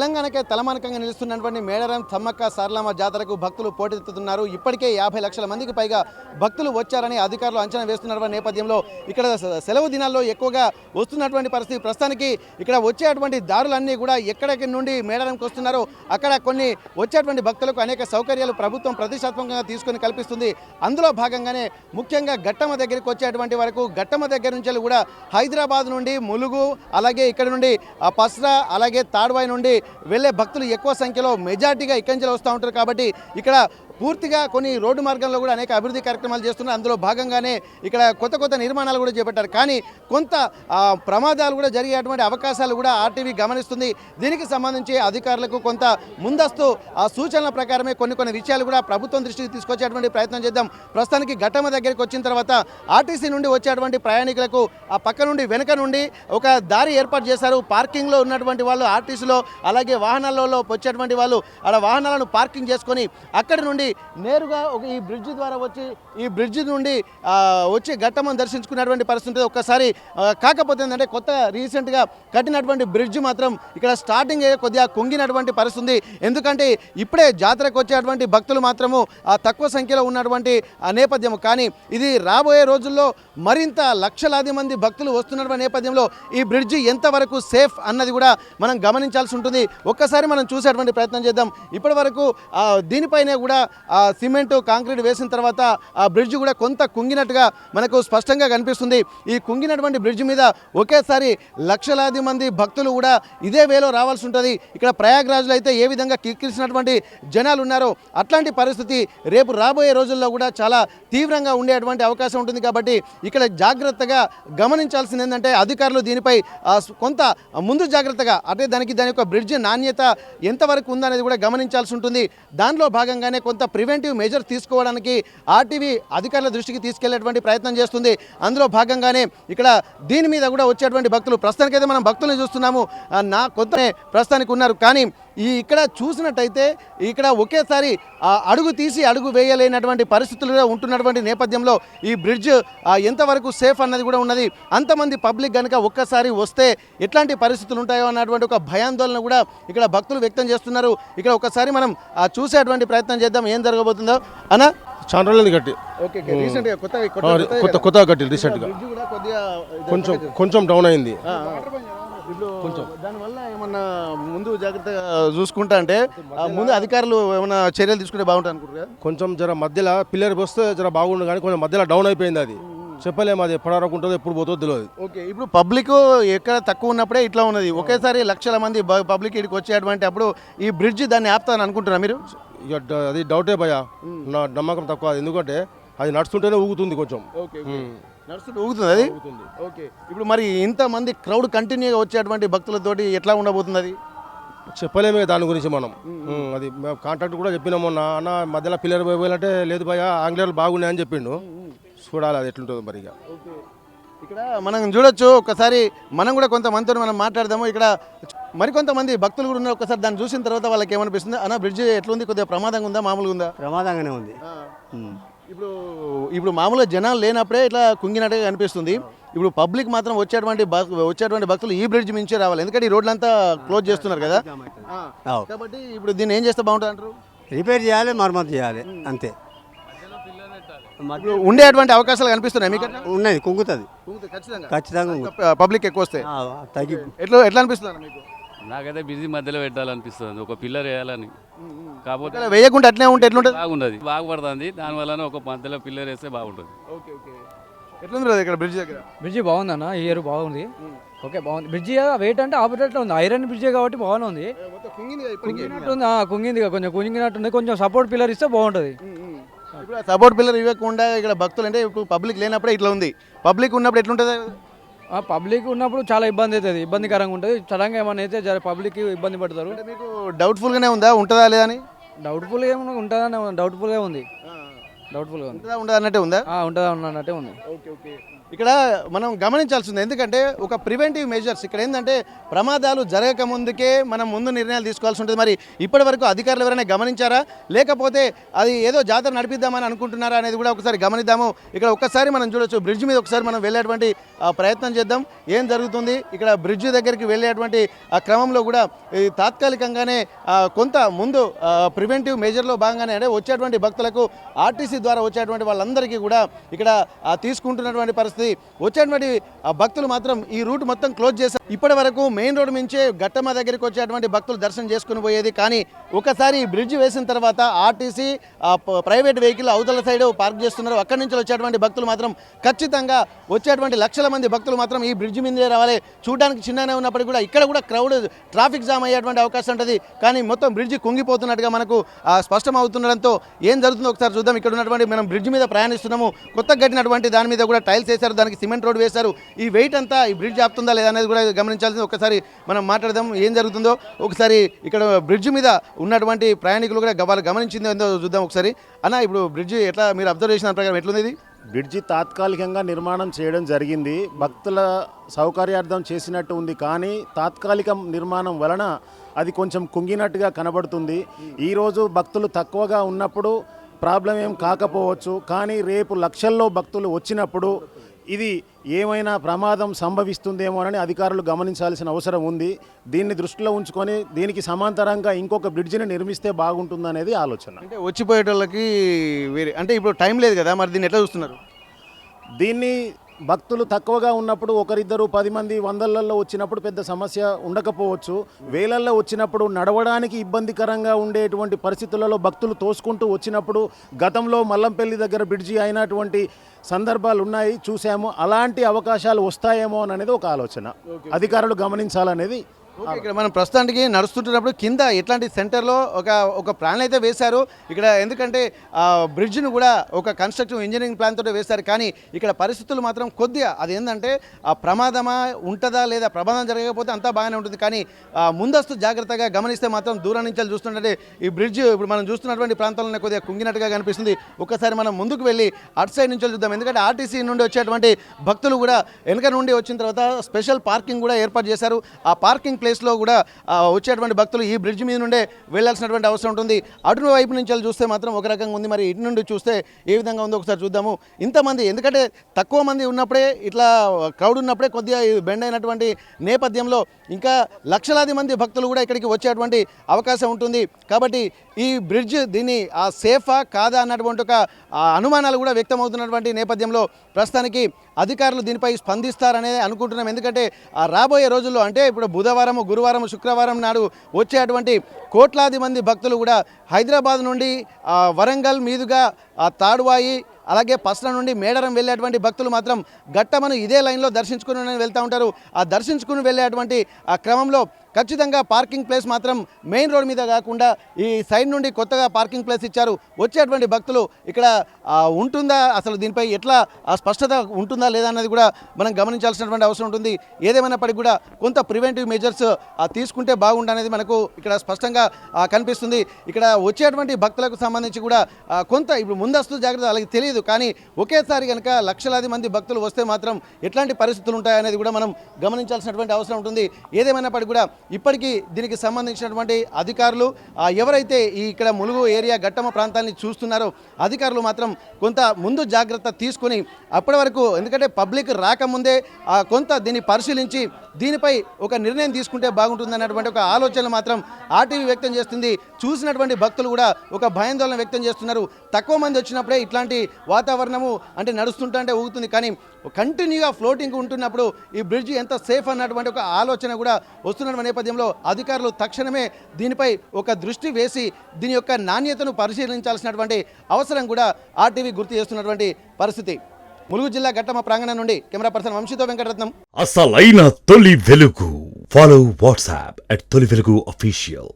తెలంగాణకే తలమానికంగా నిలుస్తున్నటువంటి మేడారం సమ్మక్క సారలమ్మ జాతరకు భక్తులు పోటెత్తుతున్నారు. ఇప్పటికే 50 లక్షల మందికి పైగా భక్తులు వచ్చారని అధికారులు అంచనా వేస్తున్నటువంటి నేపథ్యంలో ఇక్కడ సెలవు దినాల్లో ఎక్కువగా వస్తున్నటువంటి పరిస్థితి. ప్రస్తుతానికి ఇక్కడ వచ్చేటువంటి దారులన్నీ కూడా ఎక్కడికి నుండి మేడారంకి వస్తున్నారో అక్కడ కొన్ని వచ్చేటువంటి భక్తులకు అనేక సౌకర్యాలు ప్రభుత్వం ప్రతిష్టాత్మకంగా తీసుకొని కల్పిస్తుంది. అందులో భాగంగానే ముఖ్యంగా గట్టమ్మ దగ్గరికి వచ్చేటువంటి వరకు గట్టమ్మ దగ్గర నుంచి కూడా హైదరాబాద్ నుండి ములుగు అలాగే ఇక్కడ నుండి పస్రా అలాగే తాడ్వాయి నుండి వెళ్ళే భక్తులు ఎక్కువ సంఖ్యలో మెజార్టీగా ఇక్కడి నుంచి వస్తూ ఉంటారు. కాబట్టి ఇక్కడ పూర్తిగా కొన్ని రోడ్డు మార్గంలో కూడా అనేక అభివృద్ధి కార్యక్రమాలు చేస్తున్నారు. అందులో భాగంగానే ఇక్కడ కొత్త నిర్మాణాలు కూడా చేపట్టారు. కానీ కొంత ప్రమాదాలు కూడా జరిగేటువంటి అవకాశాలు కూడా ఆర్టీవీ గమనిస్తుంది. దీనికి సంబంధించి అధికారులకు కొంత ముందస్తు సూచనల ప్రకారమే కొన్ని విషయాలు కూడా ప్రభుత్వం దృష్టికి తీసుకొచ్చేటువంటి ప్రయత్నం చేద్దాం. ప్రస్తుతానికి ఘట్టమ్మ దగ్గరికి వచ్చిన తర్వాత ఆర్టీసీ నుండి వచ్చేటువంటి ప్రయాణికులకు ఆ పక్క నుండి వెనుక నుండి ఒక దారి ఏర్పాటు చేశారు. పార్కింగ్లో ఉన్నటువంటి వాళ్ళు ఆర్టీసీలో అలాగే వాహనాలలో వచ్చేటువంటి వాళ్ళు అక్కడ వాహనాలను పార్కింగ్ చేసుకొని అక్కడి నుండి నేరుగా ఈ బ్రిడ్జి ద్వారా వచ్చి ఈ బ్రిడ్జి నుండి వచ్చి ఘట్టమ్మను దర్శించుకునేటువంటి పరిస్థితి ఒక్కసారి. కాకపోతే ఏంటంటే కొత్త రీసెంట్గా కట్టినటువంటి బ్రిడ్జి మాత్రం ఇక్కడ స్టార్టింగ్ కొద్దిగా కుంగినటువంటి పరిస్థితి. ఎందుకంటే ఇప్పుడే జాతరకు వచ్చేటువంటి భక్తులు మాత్రము తక్కువ సంఖ్యలో ఉన్నటువంటి నేపథ్యం. కానీ ఇది రాబోయే రోజుల్లో మరింత లక్షలాది మంది భక్తులు వస్తున్నటువంటి నేపథ్యంలో ఈ బ్రిడ్జి ఎంతవరకు సేఫ్ అన్నది కూడా మనం గమనించాల్సి ఉంటుంది. ఒక్కసారి మనం చూసేటువంటి ప్రయత్నం చేద్దాం. ఇప్పటి వరకు దీనిపైనే కూడా సిమెంటు కాంక్రీట్ వేసిన తర్వాత ఆ బ్రిడ్జ్ కూడా కొంత కుంగినట్టుగా మనకు స్పష్టంగా కనిపిస్తుంది. ఈ కుంగినటువంటి బ్రిడ్జ్ మీద ఒకేసారి లక్షలాది మంది భక్తులు కూడా ఇదే వేలో రావాల్సి ఉంటుంది. ఇక్కడ ప్రయాగ్రాజ్లో అయితే ఏ విధంగా కిక్కిరిసినటువంటి జనాలు ఉన్నారో అట్లాంటి పరిస్థితి రేపు రాబోయే రోజుల్లో కూడా చాలా తీవ్రంగా ఉండేటువంటి అవకాశం ఉంటుంది. కాబట్టి ఇక్కడ జాగ్రత్తగా గమనించాల్సింది ఏంటంటే అధికారులు దీనిపై కొంత ముందు జాగ్రత్తగా అంటే దాని యొక్క బ్రిడ్జ్ నాణ్యత ఎంతవరకు ఉందనేది కూడా గమనించాల్సి ఉంటుంది. దానిలో భాగంగానే కొంత ప్రివెంటివ్ మెజర్ తీసుకోవడానికి ఆర్టీవీ అధికారుల దృష్టికి తీసుకెళ్లేటువంటి ప్రయత్నం చేస్తుంది. అందులో భాగంగానే ఇక్కడ దీని మీద కూడా వచ్చేటువంటి భక్తులు ప్రస్తుతానికైతే మనం భక్తులను చూస్తున్నాము. కొంత ప్రస్తుతానికి ఉన్నారు. కానీ ఇక్కడ చూసినట్టయితే ఇక్కడ ఒకేసారి అడుగు తీసి అడుగు వేయలేనటువంటి పరిస్థితులుగా ఉంటున్నటువంటి నేపథ్యంలో ఈ బ్రిడ్జ్ ఎంతవరకు సేఫ్ అన్నది కూడా ఉన్నది. అంతమంది పబ్లిక్ కనుక ఒక్కసారి వస్తే ఎట్లాంటి పరిస్థితులు ఉంటాయో అన్నటువంటి ఒక భయాందోళన కూడా ఇక్కడ భక్తులు వ్యక్తం చేస్తున్నారు. ఇక్కడ ఒకసారి మనం చూసేటువంటి ప్రయత్నం చేద్దాం ఏం జరగబోతుందో. అన్న చాలా రోజులు కట్టి కొత్తగా కట్టి రీసెంట్గా కొంచెం డౌన్ అయింది. కొంచెం దానివల్ల ఏమన్నా ముందు జాగ్రత్తగా చూసుకుంటా అంటే ముందు అధికారులు ఏమన్నా చర్యలు తీసుకుంటే బాగుంటుంది అనుకుంటారు. కొంచెం జర మధ్యలో పిల్లర్ వస్తే జర బాగుండు కానీ కొంచెం మధ్యలో డౌన్ అయిపోయింది. అది చెప్పలేము, అది ఎప్పుడు వరకు ఉంటుందో ఎప్పుడు పోతుందో తెలియదు. ఓకే, ఇప్పుడు పబ్లిక్ ఎక్కడ తక్కువ ఉన్నప్పుడే ఇట్లా ఉన్నది. ఒకేసారి లక్షల మంది పబ్లిక్ ఇక్కడికి వచ్చేటువంటి అప్పుడు ఈ బ్రిడ్జ్ దాన్ని ఆపుతారని అనుకుంటున్నా మీరు? ఇక అది డౌటే భయ, నా నమ్మకం తక్కువ. ఎందుకంటే అది నడుస్తుంటేనే ఊగుతుంది కొంచెం. నడుస్తుంటే ఊగుతుంది అది. ఓకే, ఇప్పుడు మరి ఇంతమంది క్రౌడ్ కంటిన్యూగా వచ్చేటువంటి భక్తులతోటి ఎట్లా ఉండబోతుంది అది చెప్పలేమే దాని గురించి మనం. అది కాంట్రాక్ట్ కూడా చెప్పినాము అన్న మధ్యలో పిల్లలు పోయాలంటే లేదు భయ ఆంగ్లేయులు బాగున్నాయని చెప్పిండు. చూడాలి అది ఎట్లుంటుందో మరి. ఇక్కడ మనం చూడొచ్చు, ఒకసారి మనం కూడా కొంతమందితో మనం మాట్లాడదాము. ఇక్కడ మరికొంతమంది భక్తులు కూడా ఉన్నారు. ఒకసారి దాన్ని చూసిన తర్వాత వాళ్ళకి ఏమనిపిస్తుంది? అన్న బ్రిడ్జ్ ఎట్లుంది, కొద్దిగా ప్రమాదంగా ఉందా మామూలుగా ఉందా? ప్రమాదంగానే ఉంది. ఇప్పుడు మామూలుగా జనాలు లేనప్పుడే ఇట్లా కుంగినట్టుగా కనిపిస్తుంది. ఇప్పుడు పబ్లిక్ మాత్రం వచ్చేటువంటి భక్తులు ఈ బ్రిడ్జ్ మించే రావాలి. ఎందుకంటే ఈ రోడ్లంతా క్లోజ్ చేస్తున్నారు కదా. కాబట్టి ఇప్పుడు దీన్ని ఏం చేస్తే బాగుంటుంది అంటారు? రిపేర్ చేయాలి, మరమ్మతు చేయాలి, అంతే. ఉండేటువంటి అవకాశాలు కనిపిస్తున్నాయి మీకు? ఉన్నది, కుంగుతుంది ఖచ్చితంగా. పబ్లిక్ ఎక్కువ వస్తే తగ్గి ఎట్లా అనిపిస్తుంది మీకు? నాకైతే బ్రిడ్జి మధ్యలో పెట్టాలనిపిస్తుంది, ఒక పిల్లర్ వేయాలని. కాకపోతే వేయకుండా అట్లే ఉంటే ఎట్లుంటుంది? బాగుంటుంది, బాగుపడుతుంది. దానివల్ల ఒక మధ్యలో పిల్లర్ వేస్తే బాగుంటుంది. ఎట్లుంది ఇక్కడ బ్రిడ్జ్ దగ్గర? బ్రిడ్జి బాగుందన్న, ఈ ఇయర్ బాగుంది. ఓకే, బాగుంది. బ్రిడ్జి వెయిట్ అంటే ఆపరేట్లో ఉంది, ఐరన్ బ్రిడ్జి కాబట్టి బాగానే ఉంది. కుంగింది, కొంచెం కుంగినట్టుంది. కొంచెం సపోర్ట్ పిల్లర్ ఇస్తే బాగుంటుంది. ఇప్పుడు సపోర్ట్ పిల్లర్ ఇవ్వకుండా ఇక్కడ భక్తులు అంటే ఇప్పుడు పబ్లిక్ లేనప్పుడే ఇట్లా ఉంది. పబ్లిక్ ఉన్నప్పుడు ఎట్లుంటుంది? పబ్లిక్ ఉన్నప్పుడు చాలా ఇబ్బంది అవుతుంది, ఇబ్బందికరంగా ఉంటుంది. సడన్గా ఏమైనా అయితే పబ్లిక్ ఇబ్బంది పడతారు. మీకు డౌట్ఫుల్గానే ఉందా, ఉంటుందా లేదా అని? డౌట్ఫుల్గా ఏమన్నా ఉంటుందని డౌట్ఫుల్గా ఉంది. డౌట్ఫుల్గా ఉంది. ఉంటుందా ఉండదా అన్నట్టే ఉందా? ఉంటుందా ఉన్నట్టే ఉంది. Okay okay. ఇక్కడ మనం గమనించాల్సింది ఎందుకంటే ఒక ప్రివెంటివ్ మెజర్స్ ఇక్కడ ఏంటంటే ప్రమాదాలు జరగక ముందుకే మనం ముందు నిర్ణయాలు తీసుకోవాల్సి ఉంటుంది. మరి ఇప్పటి వరకు అధికారులు ఎవరైనా గమనించారా, లేకపోతే అది ఏదో జాతర నడిపిద్దామని అనుకుంటున్నారా అనేది కూడా ఒకసారి గమనిద్దాము. ఇక్కడ ఒక్కసారి మనం చూడొచ్చు, బ్రిడ్జ్ మీద ఒకసారి మనం వెళ్ళేటువంటి ప్రయత్నం చేద్దాం. ఏం జరుగుతుంది ఇక్కడ బ్రిడ్జ్ దగ్గరికి వెళ్ళేటువంటి ఆ క్రమంలో కూడా ఈ తాత్కాలికంగానే కొంత ముందు ప్రివెంటివ్ మెజర్లో భాగంగానే అంటే వచ్చేటువంటి భక్తులకు ఆర్టీసీ ద్వారా వచ్చేటువంటి వాళ్ళందరికీ కూడా ఇక్కడ తీసుకుంటున్నటువంటి పరిస్థితి. వచ్చేటువంటి భక్తులు మాత్రం ఈ రూట్ మొత్తం క్లోజ్ చేశారు. ఇప్పటి వరకు మెయిన్ రోడ్ నుంచే ఘట్టమ్మ దగ్గరికి వచ్చేటువంటి భక్తులు దర్శనం చేసుకుని పోయేది. కానీ ఒకసారి బ్రిడ్జ్ వేసిన తర్వాత ఆర్టీసీ ప్రైవేట్ వెహికల్ అవతల సైడ్ పార్క్ చేస్తున్నారు. అక్కడి నుంచి వచ్చేటువంటి భక్తులు మాత్రం ఖచ్చితంగా వచ్చేటువంటి లక్షల మంది భక్తులు మాత్రం ఈ బ్రిడ్జ్ మీదే రావాలి. చూడడానికి చిన్నగానే ఉన్నప్పటికీ కూడా ఇక్కడ కూడా క్రౌడ్ ట్రాఫిక్ జామ్ అయ్యేటువంటి అవకాశం ఉంటుంది. కానీ మొత్తం బ్రిడ్జ్ కుంగిపోతున్నట్టుగా మనకు స్పష్టం అవుతుండడంతో ఏం జరుగుతుందో ఒకసారి చూద్దాం. ఇక్కడ ఉన్నటువంటి మనం బ్రిడ్జ్ మీద ప్రయాణిస్తున్నాము. కొత్తగా కట్టినటువంటి దాని మీద కూడా టైల్స్ వేశారు, దానికి సిమెంట్ రోడ్ వేశారు. ఈ వెయిట్ అంతా ఈ బ్రిడ్జ్ ఆపుతుందా లేదా అనేది కూడా గమనించాల్సింది. ఒకసారి మనం మాట్లాడదాం ఏం జరుగుతుందో. ఒకసారి ఇక్కడ బ్రిడ్జ్ మీద ఉన్నటువంటి ప్రయాణికులు కూడా వాళ్ళు గమనించిందో ఏందో చూద్దాం ఒకసారి. అన్న, ఇప్పుడు బ్రిడ్జ్ ఎట్లా మీరు అబ్జర్వ్ చేసిన ప్రకారం ఎట్లుంది ఇది? బ్రిడ్జి తాత్కాలికంగా నిర్మాణం చేయడం జరిగింది. భక్తుల సౌకర్యార్థం చేసినట్టు ఉంది, కానీ తాత్కాలిక నిర్మాణం వలన అది కొంచెం కుంగినట్టుగా కనబడుతుంది. ఈరోజు భక్తులు తక్కువగా ఉన్నప్పుడు ప్రాబ్లం ఏం కాకపోవచ్చు, కానీ రేపు లక్షల్లో భక్తులు వచ్చినప్పుడు ఇది ఏమైనా ప్రమాదం సంభవిస్తుందేమోనని అధికారులు గమనించాల్సిన అవసరం ఉంది. దీన్ని దృష్టిలో ఉంచుకొని దీనికి సమాంతరంగా ఇంకొక బ్రిడ్జిని నిర్మిస్తే బాగుంటుందనేది ఆలోచన. అంటే వచ్చిపోయేటోళ్ళకి వేరే అంటే ఇప్పుడు టైం లేదు కదా, మరి దీన్ని ఎట్లా చూస్తున్నారు? దీన్ని భక్తులు తక్కువగా ఉన్నప్పుడు ఒకరిద్దరు 10 మంది 100లలో వచ్చినప్పుడు పెద్ద సమస్య ఉండకపోవచ్చు. వేలల్లో వచ్చినప్పుడు నడవడానికి ఇబ్బందికరంగా ఉండేటువంటి పరిస్థితులలో భక్తులు తోసుకుంటూ వచ్చినప్పుడు గతంలో మల్లంపల్లి దగ్గర బ్రిడ్జి అయినటువంటి సందర్భాలు ఉన్నాయి, చూసాము. అలాంటి అవకాశాలు వస్తాయేమో అనేది ఒక ఆలోచన, అధికారులు గమనించాలనేది. ఇక్కడ మనం ప్రస్తుతానికి నడుస్తుంటున్నప్పుడు కింద ఎట్లాంటి సెంటర్లో ఒక ప్లాన్ అయితే వేశారు ఇక్కడ. ఎందుకంటే బ్రిడ్జ్ను కూడా ఒక కన్స్ట్రక్టివ్ ఇంజనీరింగ్ ప్లాన్ తోటి వేశారు. కానీ ఇక్కడ పరిస్థితులు మాత్రం కొద్దిగా అదేంటంటే ప్రమాదమా ఉంటుందా లేదా, ప్రమాదం జరగకపోతే అంతా బాగానే ఉంటుంది. కానీ ముందస్తు జాగ్రత్తగా గమనిస్తే మాత్రం దూరం నుంచి చూస్తుంటే ఈ బ్రిడ్జ్ ఇప్పుడు మనం చూస్తున్నటువంటి ప్రాంతాలను కొద్దిగా కుంగినట్టుగా కనిపిస్తుంది. ఒకసారి మనం ముందుకు వెళ్ళి అటు సైడ్ నుంచి చూద్దాం. ఎందుకంటే ఆర్టీసీ నుండి వచ్చేటువంటి భక్తులు కూడా వెనక నుండి వచ్చిన తర్వాత స్పెషల్ పార్కింగ్ కూడా ఏర్పాటు చేశారు. ఆ పార్కింగ్ ప్లేస్లో కూడా వచ్చేటువంటి భక్తులు ఈ బ్రిడ్జ్ మీద నుండే వెళ్ళాల్సినటువంటి అవసరం ఉంటుంది. అటు వైపు నుంచి చూస్తే మాత్రం ఒక రకంగా ఉంది, మరి ఇటు నుండి చూస్తే ఏ విధంగా ఉందో ఒకసారి చూద్దాము. ఇంతమంది ఎందుకంటే తక్కువ మంది ఉన్నప్పుడే ఇట్లా క్రౌడ్ ఉన్నప్పుడే కొద్దిగా బెండ్ అయినటువంటి నేపథ్యంలో ఇంకా లక్షలాది మంది భక్తులు కూడా ఇక్కడికి వచ్చేటువంటి అవకాశం ఉంటుంది. కాబట్టి ఈ బ్రిడ్జ్ దీన్ని సేఫా కాదా అన్నటువంటి ఒక అనుమానాలు కూడా వ్యక్తమవుతున్నటువంటి నేపథ్యంలో ప్రస్తుతానికి అధికారులు దీనిపై స్పందిస్తారనే అనుకుంటున్నాం. ఎందుకంటే రాబోయే రోజుల్లో అంటే ఇప్పుడు బుధవారం, గురువారం, శుక్రవారం నాడు వచ్చేటువంటి కోట్లాది మంది భక్తులు కూడా హైదరాబాద్ నుండి వరంగల్ మీదుగా తాడువాయి అలాగే పస్ల నుండి మేడారం వెళ్ళేటువంటి భక్తులు మాత్రం ఘట్టమ్మను ఇదే లైన్లో దర్శించుకుని వెళ్తూ ఉంటారు. ఆ దర్శించుకుని వెళ్ళేటువంటి ఆ క్రమంలో ఖచ్చితంగా పార్కింగ్ ప్లేస్ మాత్రం మెయిన్ రోడ్ మీద కాకుండా ఈ సైడ్ నుండి కొత్తగా పార్కింగ్ ప్లేస్ ఇచ్చారు. వచ్చేటువంటి భక్తులు ఇక్కడ ఉంటుందా, అసలు దీనిపై ఎట్లా స్పష్టత ఉంటుందా లేదా అన్నది కూడా మనం గమనించాల్సినటువంటి అవసరం ఉంటుంది. ఏదేమైనప్పటికీ కూడా కొంత ప్రివెంటివ్ మెజర్స్ తీసుకుంటే బాగుండనేది మనకు ఇక్కడ స్పష్టంగా కనిపిస్తుంది. ఇక్కడ వచ్చేటువంటి భక్తులకు సంబంధించి కూడా కొంత ఇప్పుడు ముందస్తు జాగ్రత్త అలాగే తెలియదు, కానీ ఒకేసారి కనుక లక్షలాది మంది భక్తులు వస్తే మాత్రం ఎట్లాంటి పరిస్థితులు ఉంటాయనేది కూడా మనం గమనించాల్సినటువంటి అవసరం ఉంటుంది. ఏదేమైనప్పటికీ కూడా ఇప్పటికీ దీనికి సంబంధించినటువంటి అధికారులు ఎవరైతే ఈ ఇక్కడ ములుగు ఏరియా ఘట్టమ్మ ప్రాంతాన్ని చూస్తున్నారో అధికారులు మాత్రం కొంత ముందు జాగ్రత్త తీసుకుని అప్పటి వరకు, ఎందుకంటే పబ్లిక్ రాకముందే కొంత దీన్ని పరిశీలించి దీనిపై ఒక నిర్ణయం తీసుకుంటే బాగుంటుందన్నటువంటి ఒక ఆలోచన మాత్రం ఆర్టీవీ వ్యక్తం చేస్తుంది. చూసినటువంటి భక్తులు కూడా ఒక భయాందోళన వ్యక్తం చేస్తున్నారు. తక్కువ మంది వచ్చినప్పుడే ఇట్లాంటి వాతావరణము అంటే నడుస్తుంటే ఊగుతుంది, కానీ కంటిన్యూగా ఫ్లోటింగ్ ఉంటున్నప్పుడు ఈ బ్రిడ్జ్ ఎంత సేఫ్ అన్నటువంటి ఒక ఆలోచన కూడా వస్తున్న నేపథ్యంలో అధికారులు తక్షణమే దీనిపై ఒక దృష్టి వేసి దీని యొక్క నాణ్యతను పరిశీలించాల్సినటువంటి అవసరం కూడా ఆర్టీవీ గుర్తు చేస్తున్నటువంటి పరిస్థితి. ములుగు జిల్లా ఘట్టమ్మ ప్రాంగణం నుండి కెమెరా పర్సన్ వంశీతో వెంకటరత్నం. అసలైన తొలి వెలుగు. ఫాలో వాట్సాప్ @తొలి వెలుగు అఫీషియల్.